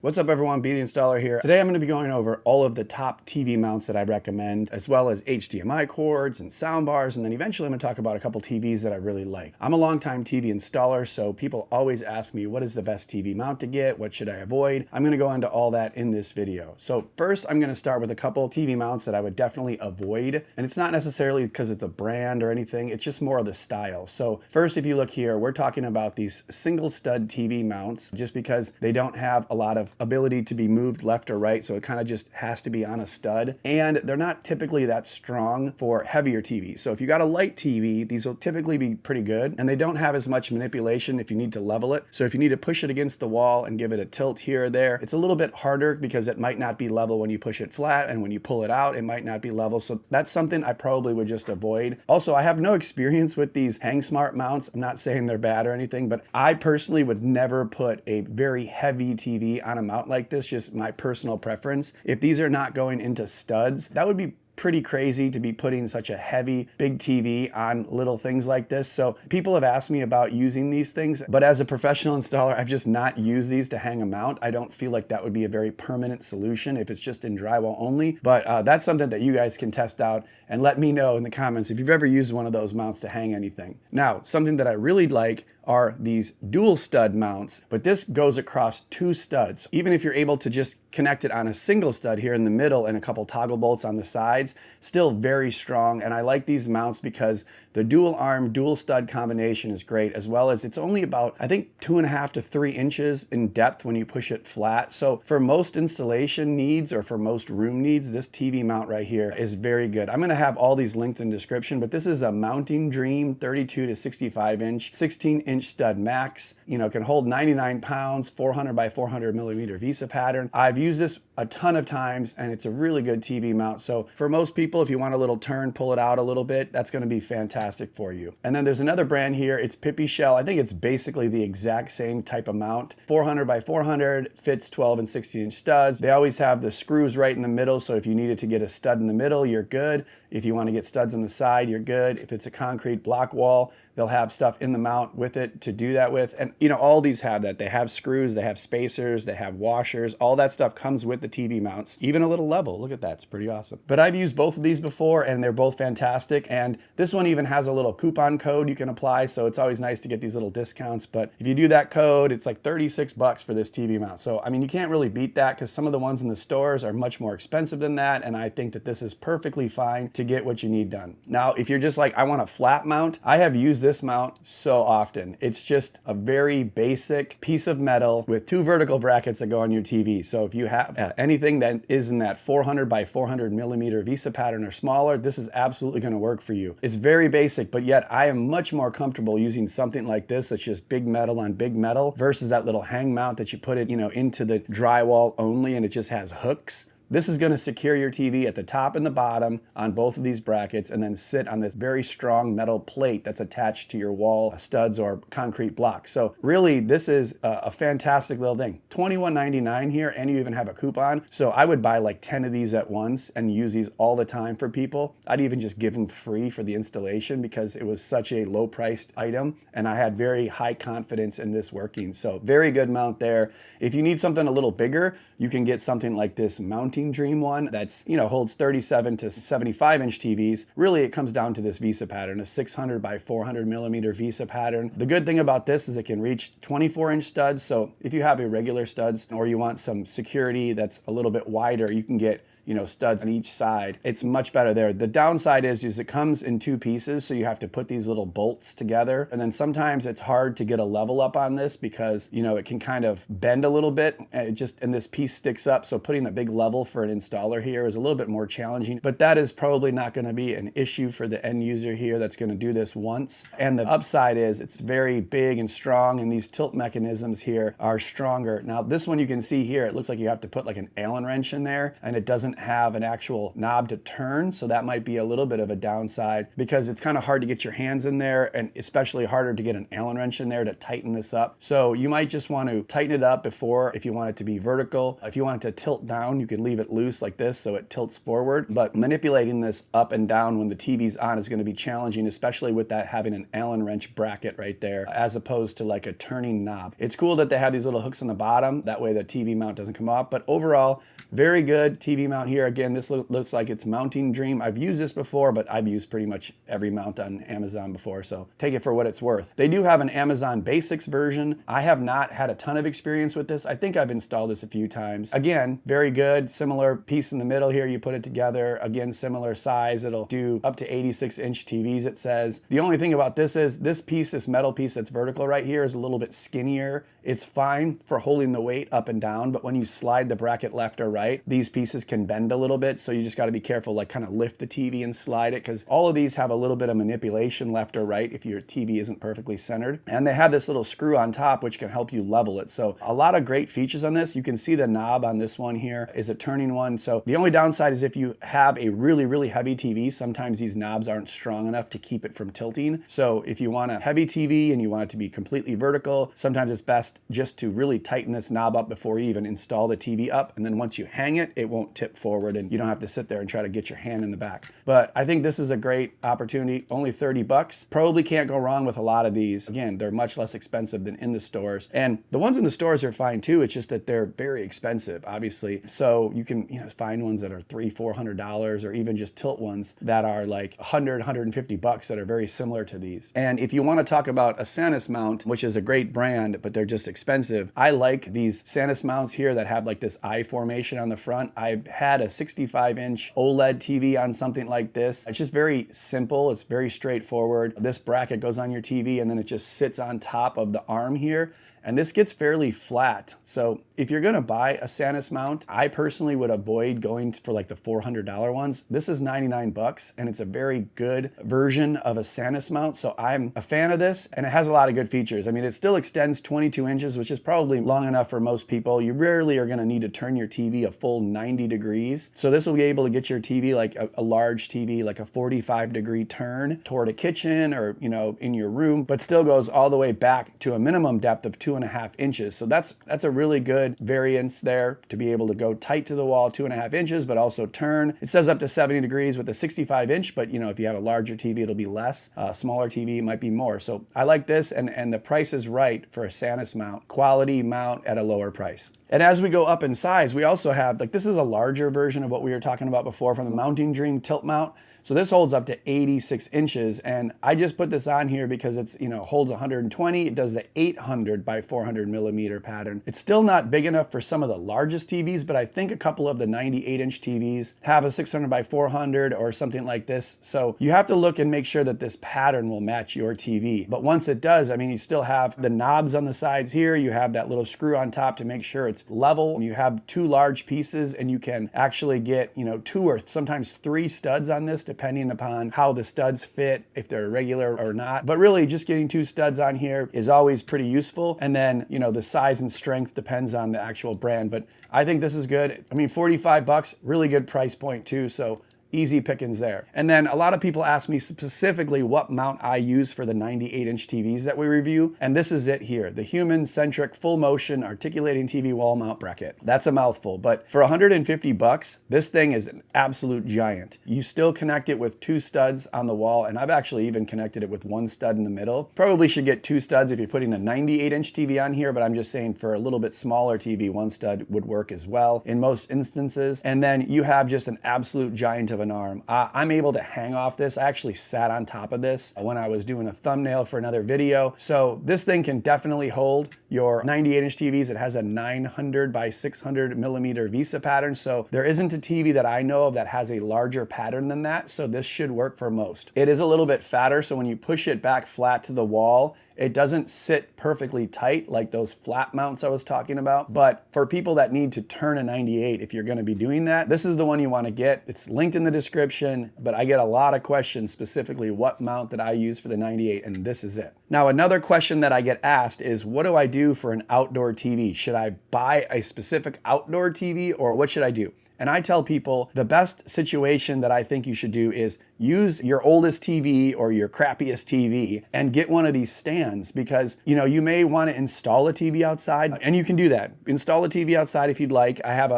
What's up everyone, B the Installer here. Today I'm going to be going over all of the top TV mounts that I recommend, as well as HDMI cords and soundbars, and then eventually I'm going to talk about a couple TVs that I really like. I'm a longtime TV installer, so people always ask me what is the best TV mount to get, what should I avoid? I'm going to go into all that in this video. So first I'm going to start with a couple TV mounts that I would definitely avoid, and it's not necessarily because it's a brand or anything, it's just more of the style. So first, if you look here, we're talking about these single stud TV mounts, just because they don't have a lot of ability to be moved left or right, so it kind of just has to be on a stud, and they're not typically that strong for heavier TVs. So if you got a light TV, these will typically be pretty good, and they don't have as much manipulation if you need to level it. So if you need to push it against the wall and give it a tilt here or there, it's a little bit harder because it might not be level when you push it flat, and when you pull it out, it might not be level. So that's something I probably would just avoid. Also, I have no experience with these Hang Smart mounts. I'm not saying they're bad or anything, but I personally would never put a very heavy TV on a mount like this, just my personal preference. If these are not going into studs, that would be pretty crazy to be putting such a heavy big TV on little things like this. So people have asked me about using these things, but as a professional installer, I've just not used these to hang a mount. I don't feel like that would be a very permanent solution if it's just in drywall only, but that's something that you guys can test out and let me know in the comments if you've ever used one of those mounts to hang anything. Now, something that I really like are these dual stud mounts, but this goes across two studs. Even if you're able to just connect it on a single stud here in the middle and a couple toggle bolts on the sides, still very strong. And I like these mounts because the dual arm, dual stud combination is great, as well as it's only about, I think, 2.5 to 3 inches in depth when you push it flat. So for most installation needs or for most room needs, this TV mount right here is very good. I'm gonna have all these linked in the description, but this is a Mounting Dream 32 to 65 inch, 16 inch stud max. You know, it can hold 99 pounds, 400 by 400 millimeter VISA pattern. I've used this a ton of times and it's a really good TV mount. So for most people, if you want a little turn, pull it out a little bit, that's gonna be fantastic for you. And then there's another brand here, it's Pippy Shell. I think it's basically the exact same type of mount. 400 by 400, fits 12 and 16 inch studs. They always have the screws right in the middle, so if you needed to get a stud in the middle, you're good. If you want to get studs on the side, you're good. If it's a concrete block wall, they'll have stuff in the mount with it to do that with. And you know, all these have that. They have screws, they have spacers, they have washers, all that stuff comes with the TV mounts. Even a little level, look at that, it's pretty awesome. But I've used both of these before and they're both fantastic. And this one even has a little coupon code you can apply, so it's always nice to get these little discounts. But if you do that code, it's like 36 bucks for this TV mount. So I mean, you can't really beat that because some of the ones in the stores are much more expensive than that. And I think that this is perfectly fine to get what you need done. Now, if you're just like, I want a flat mount, I have used this mount so often. It's just a very basic piece of metal with 2 vertical brackets that go on your TV. So if you have anything that is in that 400 by 400 millimeter VISA pattern or smaller, this is absolutely going to work for you. It's very basic, but yet I am much more comfortable using something like this that's just big metal on big metal versus that little hang mount that you put it, you know, into the drywall only and it just has hooks. This is going to secure your TV at the top and the bottom on both of these brackets and then sit on this very strong metal plate that's attached to your wall studs or concrete blocks. So really, this is a fantastic little thing. $21.99 here, and you even have a coupon. So I would buy like 10 of these at once and use these all the time for people. I'd even just give them free for the installation because it was such a low priced item and I had very high confidence in this working. So very good mount there. If you need something a little bigger, you can get something like this Mounting Dream one that's, you know, holds 37 to 75 inch TVs. Really, it comes down to this VISA pattern, a 600 by 400 millimeter VISA pattern. The good thing about this is it can reach 24 inch studs. So if you have irregular studs or you want some security that's a little bit wider, you can get, you know, studs on each side. It's much better there. The downside is it comes in 2 pieces, so you have to put these little bolts together. And then sometimes it's hard to get a level up on this because, you know, it can kind of bend a little bit and this piece sticks up. So putting a big level for an installer here is a little bit more challenging, but that is probably not going to be an issue for the end user here that's going to do this once. And the upside is it's very big and strong, and these tilt mechanisms here are stronger. Now this one you can see here, it looks like you have to put like an Allen wrench in there, and it doesn't have an actual knob to turn, so that might be a little bit of a downside because it's kind of hard to get your hands in there, and especially harder to get an Allen wrench in there to tighten this up. So you might just want to tighten it up before, if you want it to be vertical. If you want it to tilt down, you can leave leave it loose like this so it tilts forward. But manipulating this up and down when the TV's on is going to be challenging, especially with that having an Allen wrench bracket right there, as opposed to like a turning knob. It's cool that they have these little hooks on the bottom. That way the TV mount doesn't come off. But overall, very good TV mount here. Again, this looks like it's Mounting Dream. I've used this before, but I've used pretty much every mount on Amazon before, so take it for what it's worth. They do have an Amazon Basics version. I have not had a ton of experience with this. I think I've installed this a few times. Again, very good. Similar piece in the middle here. You put it together. Again, similar size. It'll do up to 86-inch TVs, it says. The only thing about this is this piece, this metal piece that's vertical right here, is a little bit skinnier. It's fine for holding the weight up and down, but when you slide the bracket left or right, these pieces can bend a little bit, so you just got to be careful, like kind of lift the TV and slide it, because all of these have a little bit of manipulation left or right if your TV isn't perfectly centered. And they have this little screw on top which can help you level it. So a lot of great features on this. You can see the knob on this one here is a turning one. So the only downside is if you have a really, really heavy TV, sometimes these knobs aren't strong enough to keep it from tilting. So if you want a heavy TV and you want it to be completely vertical, sometimes it's best just to really tighten this knob up before you even install the TV up. And then once you hang it, it won't tip forward and you don't have to sit there and try to get your hand in the back. But I think this is a great opportunity. Only 30 bucks. Probably can't go wrong with a lot of these. Again, they're much less expensive than in the stores. And the ones in the stores are fine too. It's just that they're very expensive, obviously. So you can, find ones that are $300-$400, or even just tilt ones that are like $100-$150 bucks that are very similar to these. And if you want to talk about a Sanus mount, which is a great brand, but they're just expensive, I like these Sanus mounts here that have like this I formation on the front. I've had a 65-inch OLED TV on something like this. It's just very simple. It's very straightforward. This bracket goes on your TV and then it just sits on top of the arm here. And this gets fairly flat. So if you're gonna buy a Sanus mount, I personally would avoid going for like the $400 ones. This is 99 bucks and it's a very good version of a Sanus mount. So I'm a fan of this and it has a lot of good features. I mean, it still extends 22 inches, which is probably long enough for most people. You rarely are gonna need to turn your TV a full 90 degrees. So this will be able to get your TV, like a large TV, like a 45-degree turn toward a kitchen or, in your room, but still goes all the way back to a minimum depth of 2.5 inches. So that's a really good variance there to be able to go tight to the wall, 2.5 inches, but also turn. It says up to 70 degrees with a 65-inch, but if you have a larger TV, it'll be less. Smaller TV might be more. So I like this, and the price is right for a Sanus mount, quality mount at a lower price. And as we go up in size, we also have, this is a larger version of what we were talking about before from the Mounting Dream tilt mount. So this holds up to 86 inches, and I just put this on here because it's, holds 120. It does the 800 by 400 millimeter pattern. It's still not big enough for some of the largest TVs, but I think a couple of the 98-inch TVs have a 600 by 400 or something like this. So you have to look and make sure that this pattern will match your TV. But once it does, you still have the knobs on the sides here. You have that little screw on top to make sure it's level. You have two large pieces, and you can actually get, 2 or sometimes 3 studs on this, depending upon how the studs fit, if they're regular or not. But really, just getting 2 studs on here is always pretty useful. And then, the size and strength depends on the actual brand. But I think this is good. 45 bucks, really good price point too. So easy pickings there. And then a lot of people ask me specifically what mount I use for the 98-inch TVs that we review. And this is it here, the human-centric full motion articulating TV wall mount bracket. That's a mouthful, but for 150 bucks, this thing is an absolute giant. You still connect it with 2 studs on the wall, and I've actually even connected it with 1 stud in the middle. Probably should get 2 studs if you're putting a 98-inch TV on here, but I'm just saying for a little bit smaller TV, 1 stud would work as well in most instances. And then you have just an absolute giant of an arm. I'm able to hang off this. I actually sat on top of this when I was doing a thumbnail for another video. So this thing can definitely hold your 98-inch TVs. It has a 900 by 600 millimeter VESA pattern. So there isn't a TV that I know of that has a larger pattern than that. So this should work for most. It is a little bit fatter. So when you push it back flat to the wall, it doesn't sit perfectly tight like those flat mounts I was talking about. But for people that need to turn a 98, if you're going to be doing that, this is the one you want to get. It's linked in the description, but I get a lot of questions specifically what mount that I use for the 98, and this is it. Now, another question that I get asked is, what do I do for an outdoor TV? Should I buy a specific outdoor TV or what should I do? And I tell people the best situation that I think you should do is use your oldest TV or your crappiest TV and get one of these stands, because you may want to install a TV outside, and you can do that. Install a TV outside if you'd like. I have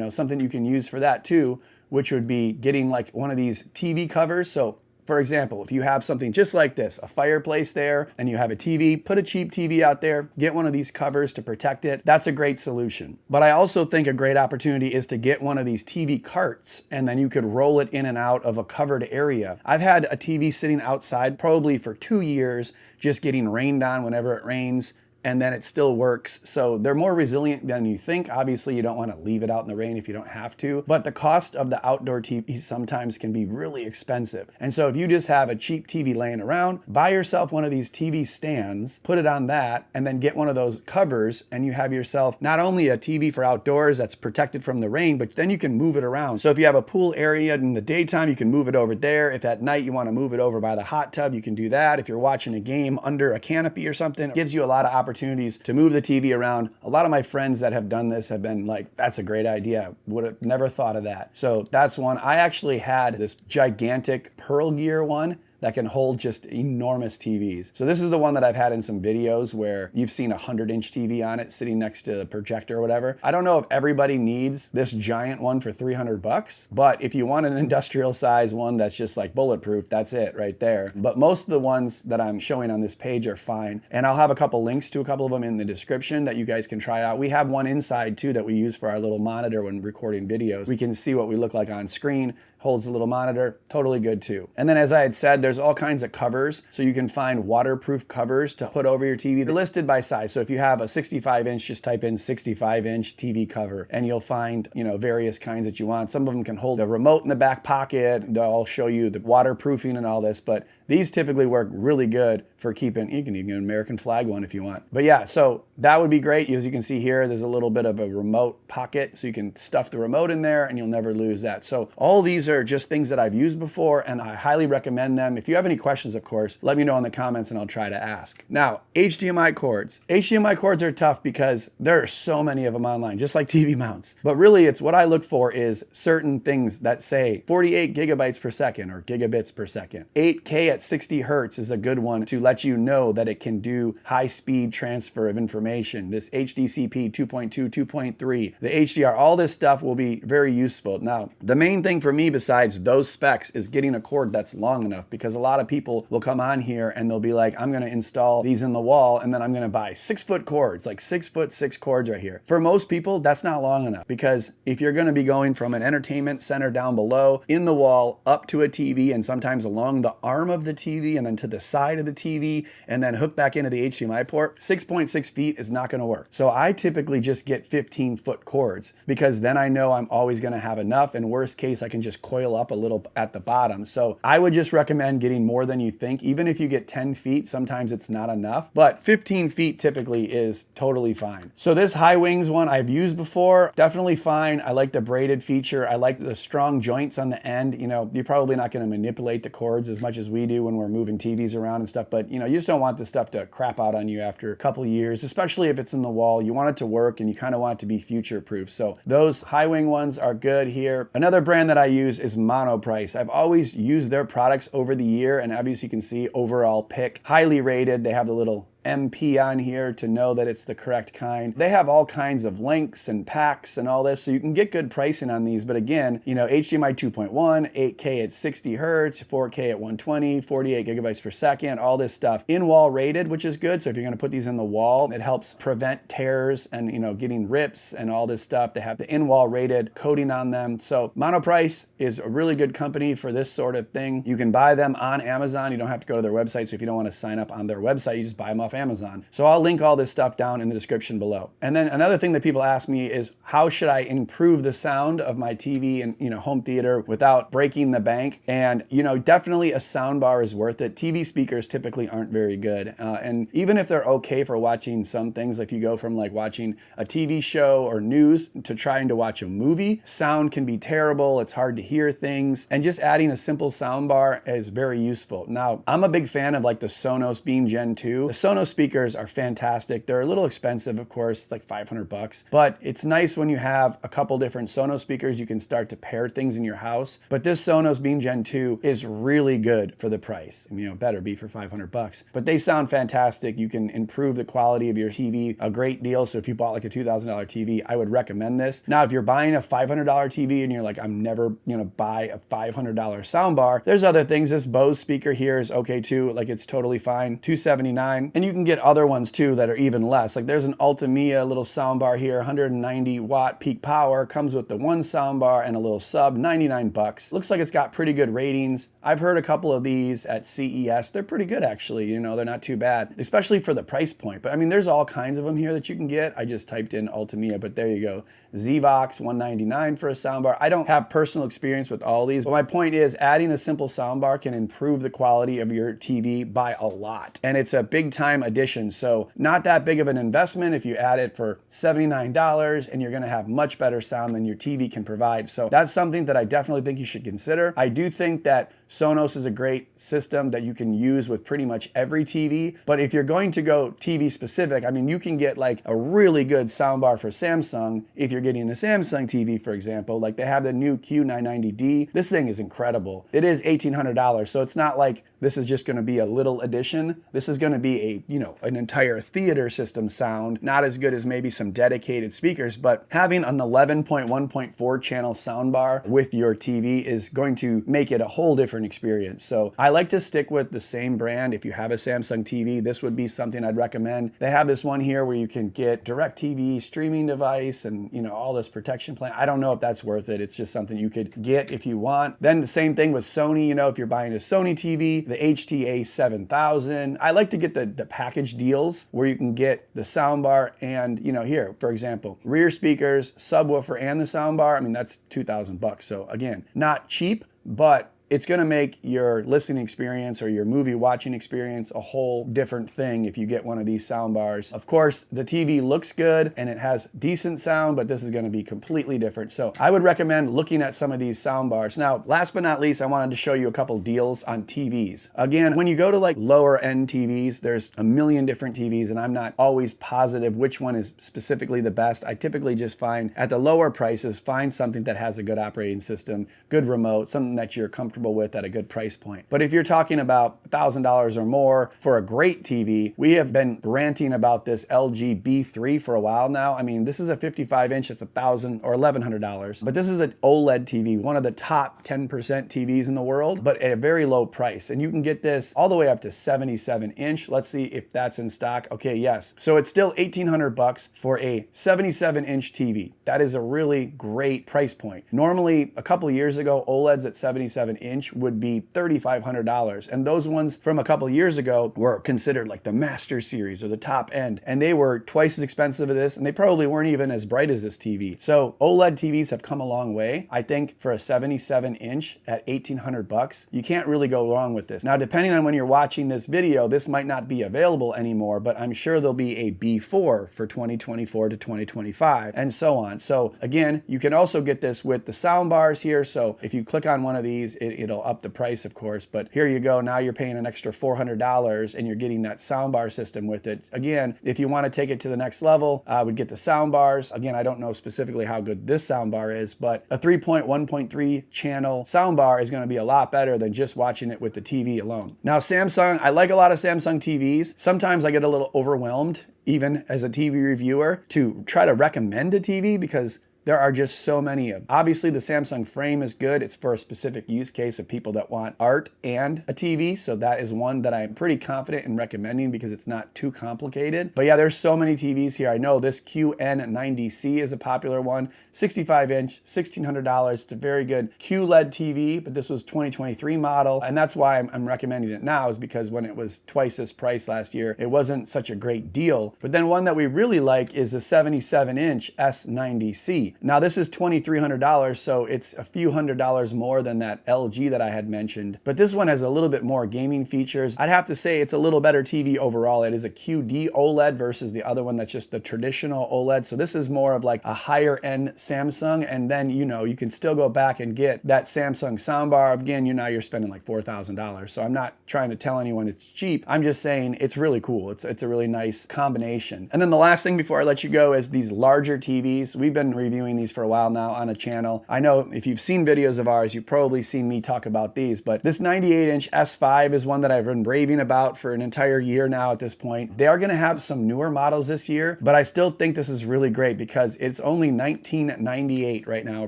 something you can use for that too, which would be getting like one of these TV covers. So for example, if you have something just like this, a fireplace there, and you have a TV, put a cheap TV out there, get one of these covers to protect it. That's a great solution. But I also think a great opportunity is to get one of these TV carts, and then you could roll it in and out of a covered area. I've had a TV sitting outside probably for 2 years, just getting rained on whenever it rains, and then it still works. So they're more resilient than you think. Obviously, you don't want to leave it out in the rain if you don't have to, but the cost of the outdoor TV sometimes can be really expensive. And so if you just have a cheap TV laying around, buy yourself one of these TV stands, put it on that, and then get one of those covers, and you have yourself not only a TV for outdoors that's protected from the rain, but then you can move it around. So if you have a pool area in the daytime, you can move it over there. If at night you want to move it over by the hot tub, you can do that. If you're watching a game under a canopy or something, it gives you a lot of opportunities to move the TV around. A lot of my friends that have done this have been like, that's a great idea. Would have never thought of that. So that's one. I actually had this gigantic Pearl Gear one that can hold just enormous TVs. So this is the one that I've had in some videos where you've seen a 100-inch TV on it sitting next to the projector or whatever. I don't know if everybody needs this giant one for $300, but if you want an industrial size one that's just like bulletproof, that's it right there. But most of the ones that I'm showing on this page are fine. And I'll have a couple links to a couple of them in the description that you guys can try out. We have one inside too that we use for our little monitor when recording videos. We can see what we look like on screen. Holds a little monitor, totally good too. And then as I had said, there's all kinds of covers. So you can find waterproof covers to put over your TV. They're listed by size. So if you have a 65-inch, just type in 65-inch TV cover and you'll find, various kinds that you want. Some of them can hold a remote in the back pocket. They'll show you the waterproofing and all this, but these typically work really good for keeping, you can even get an American flag one if you want. But yeah, so that would be great. As you can see here, there's a little bit of a remote pocket, so you can stuff the remote in there and you'll never lose that. So all these are just things that I've used before and I highly recommend them. If you have any questions, of course, let me know in the comments and I'll try to ask. Now, HDMI cords. HDMI cords are tough because there are so many of them online, just like TV mounts. But really, it's what I look for is certain things that say 48 gigabytes per second or gigabits per second. 8K at 60 hertz is a good one to let you know that it can do high-speed transfer of information. This HDCP 2.2, 2.3, the HDR, all this stuff will be very useful. Now, the main thing for me besides those specs is getting a cord that's long enough, because a lot of people will come on here and they'll be like, I'm going to install these in the wall and then I'm going to buy 6-foot cords, like 6'6" cords right here. For most people, that's not long enough, because if you're going to be going from an entertainment center down below in the wall up to a TV and sometimes along the arm of the TV and then to the side of the TV and then hook back into the HDMI port, 6.6 feet is not going to work. So I typically just get 15-foot cords, because then I know I'm always going to have enough, and worst case I can just coil up a little at the bottom. So I would just recommend getting more than you think. Even if you get 10 feet, sometimes it's not enough, but 15 feet typically is totally fine. So this high wings one I've used before, definitely fine. I like the braided feature. I like the strong joints on the end. You're probably not going to manipulate the cords as much as we do when we're moving TVs around and stuff, but you just don't want this stuff to crap out on you after a couple years, especially if it's in the wall. You want it to work and you kind of want it to be future proof. So those high wing ones are good here. Another brand that I use is Monoprice. I've always used their products over the year, and obviously you can see overall pick, highly rated. They have the little MP on here to know that it's the correct kind. They have all kinds of links and packs and all this, so you can get good pricing on these. But again, HDMI 2.1, 8K at 60 hertz, 4K at 120, 48 gigabytes per second, all this stuff. In-wall rated, which is good. So if you're going to put these in the wall, it helps prevent tears and getting rips and all this stuff. They have the in-wall rated coating on them. So Monoprice is a really good company for this sort of thing. You can buy them on Amazon. You don't have to go to their website. So if you don't want to sign up on their website, you just buy them off Amazon. So I'll link all this stuff down in the description below. And then another thing that people ask me is, how should I improve the sound of my TV and home theater without breaking the bank? And definitely a soundbar is worth it. TV speakers typically aren't very good. And even if they're okay for watching some things, if you go from like watching a TV show or news to trying to watch a movie, sound can be terrible. It's hard to hear things. And just adding a simple soundbar is very useful. Now, I'm a big fan of like the Sonos Beam Gen 2. The Sonos speakers are fantastic. They're a little expensive, of course, it's like $500, but it's nice when you have a couple different Sonos speakers, you can start to pair things in your house. But this Sonos Beam Gen 2 is really good for the price. It better be for $500, but they sound fantastic. You can improve the quality of your TV a great deal. So if you bought like a $2,000 TV, I would recommend this. Now, if you're buying a $500 TV and you're like, I'm never gonna buy a $500 soundbar, there's other things. This Bose speaker here is okay too. Like, it's totally fine, $279. And you can get other ones too that are even less. Like, there's an Altamia little soundbar here, 190 watt peak power, comes with the one soundbar and a little sub, $99. Looks like it's got pretty good ratings. I've heard a couple of these at CES. They're pretty good actually. They're not too bad, especially for the price point. But there's all kinds of them here that you can get. I just typed in Altamia, but there you go. Zvox, $199 for a soundbar. I don't have personal experience with all these, but my point is, adding a simple soundbar can improve the quality of your TV by a lot. And it's a big time addition. So not that big of an investment if you add it for $79, and you're gonna have much better sound than your TV can provide. So that's something that I definitely think you should consider. I do think that Sonos is a great system that you can use with pretty much every TV. But if you're going to go TV specific, you can get like a really good soundbar for Samsung. If you're getting a Samsung TV, for example, like they have the new Q990D. This thing is incredible. It is $1,800. So it's not like this is just going to be a little addition. This is going to be an entire theater system sound, not as good as maybe some dedicated speakers, but having an 11.1.4 channel soundbar with your TV is going to make it a whole different experience. So I like to stick with the same brand. If you have a Samsung TV, this would be something I'd recommend. They have this one here where you can get DirecTV streaming device and all this protection plan. I don't know if that's worth it. It's just something you could get if you want. Then the same thing with Sony. If you're buying a Sony TV, the HTA 7000. I like to get the package deals where you can get the soundbar and here, for example, rear speakers, subwoofer, and the soundbar. That's $2,000. So again, not cheap, but it's going to make your listening experience or your movie watching experience a whole different thing if you get one of these soundbars. Of course, the TV looks good and it has decent sound, but this is going to be completely different. So I would recommend looking at some of these soundbars. Now, last but not least, I wanted to show you a couple deals on TVs. Again, when you go to like lower end TVs, there's a million different TVs, and I'm not always positive which one is specifically the best. I typically just find at the lower prices, find something that has a good operating system, good remote, something that you're comfortable with at a good price point. But if you're talking about $1,000 or more for a great TV, we have been ranting about this LG B3 for a while now. This is a 55-inch, it's $1,000 or $1,100, but this is an OLED TV, one of the top 10% TVs in the world, but at a very low price. And you can get this all the way up to 77-inch. Let's see if that's in stock. Okay, yes. So it's still $1,800 for a 77-inch TV. That is a really great price point. Normally, a couple years ago, OLEDs at 77-inch would be $3,500. And those ones from a couple years ago were considered like the Master Series or the top end. And they were twice as expensive as this, and they probably weren't even as bright as this TV. So OLED TVs have come a long way. I think for a 77-inch at $1,800, you can't really go wrong with this. Now, depending on when you're watching this video, this might not be available anymore, but I'm sure there'll be a B4 for 2024 to 2025 and so on. So again, you can also get this with the sound bars here. So if you click on one of these, it'll up the price, of course, but here you go. Now you're paying an extra $400 and you're getting that soundbar system with it. Again, if you want to take it to the next level, I would get the soundbars. Again, I don't know specifically how good this soundbar is, but a 3.1.3 channel soundbar is going to be a lot better than just watching it with the TV alone. Now, Samsung, I like a lot of Samsung TVs. Sometimes I get a little overwhelmed, even as a TV reviewer, to try to recommend a TV because there are just so many of them. Obviously, the Samsung frame is good. It's for a specific use case of people that want art and a TV. So that is one that I'm pretty confident in recommending because it's not too complicated. But yeah, there's so many TVs here. I know this QN90C is a popular one, 65 inch, $1,600. It's a very good QLED TV, but this was 2023 model. And that's why I'm recommending it now, is because when it was twice this price last year, it wasn't such a great deal. But then one that we really like is a 77 inch S90C. Now this is $2,300, so it's a few $100s more than that LG that I had mentioned. But this one has a little bit more gaming features. I'd have to say it's a little better TV overall. It is a QD OLED versus the other one that's just the traditional OLED. So this is more of like a higher end Samsung. And then, you know, you can still go back and get that Samsung soundbar. Again, you're spending like $4,000. So I'm not trying to tell anyone it's cheap. I'm just saying it's really cool. It's a really nice combination. And then the last thing before I let you go is these larger TVs. We've been reviewing these for a while now on a channel. I know if you've seen videos of ours, you've probably seen me talk about these, but this 98 inch S5 is one that I've been raving about for an entire year now at this point. They are going to have some newer models this year, but I still think this is really great because it's only $1,998 right now,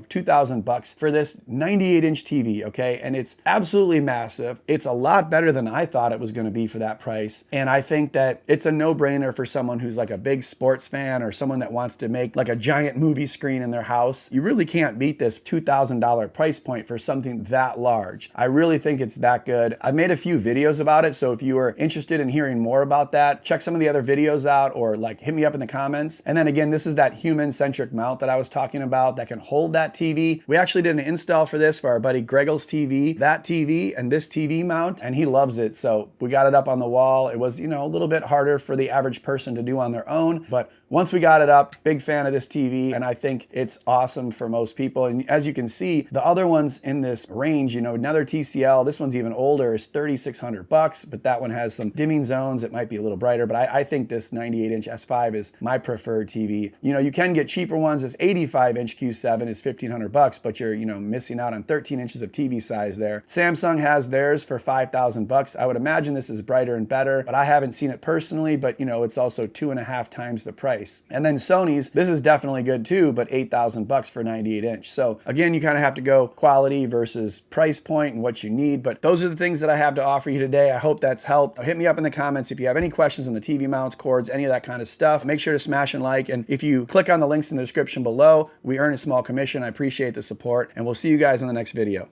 $2,000 for this 98 inch TV, okay? And it's absolutely massive. It's a lot better than I thought it was going to be for that price. And I think that it's a no-brainer for someone who's like a big sports fan or someone that wants to make like a giant movie screen in their house. You really can't beat this $2,000 price point for something that large. I really think it's that good. I've made a few videos about it, so if you are interested in hearing more about that, check some of the other videos out or like hit me up in the comments. And then again, this is that human-centric mount that I was talking about that can hold that TV. We actually did an install for this for our buddy Gregel's TV, that TV and this TV mount, and he loves it. So we got it up on the wall. It was, you know, a little bit harder for the average person to do on their own, but once we got it up, big fan of this TV, and I think it's awesome for most people. And as you can see, the other ones in this range, you know, another TCL, this one's even older, is $3,600, but that one has some dimming zones. It might be a little brighter, but I think this 98 inch S5 is my preferred TV. You know, you can get cheaper ones. This 85 inch Q7 is $1,500, but you're, you know, missing out on 13 inches of TV size there. Samsung has theirs for $5,000. I would imagine this is brighter and better, but I haven't seen it personally, but you know, it's also 2.5 times the price. And then Sony's, this is definitely good too, but $8,000 for 98 inch. So again, you kind of have to go quality versus price point and what you need, but those are the things that I have to offer you today. I hope that's helped. Hit me up in the comments if you have any questions on the TV mounts, cords, any of that kind of stuff. Make sure to smash and like, and if you click on the links in the description below, we earn a small commission. I appreciate the support, and we'll see you guys in the next video.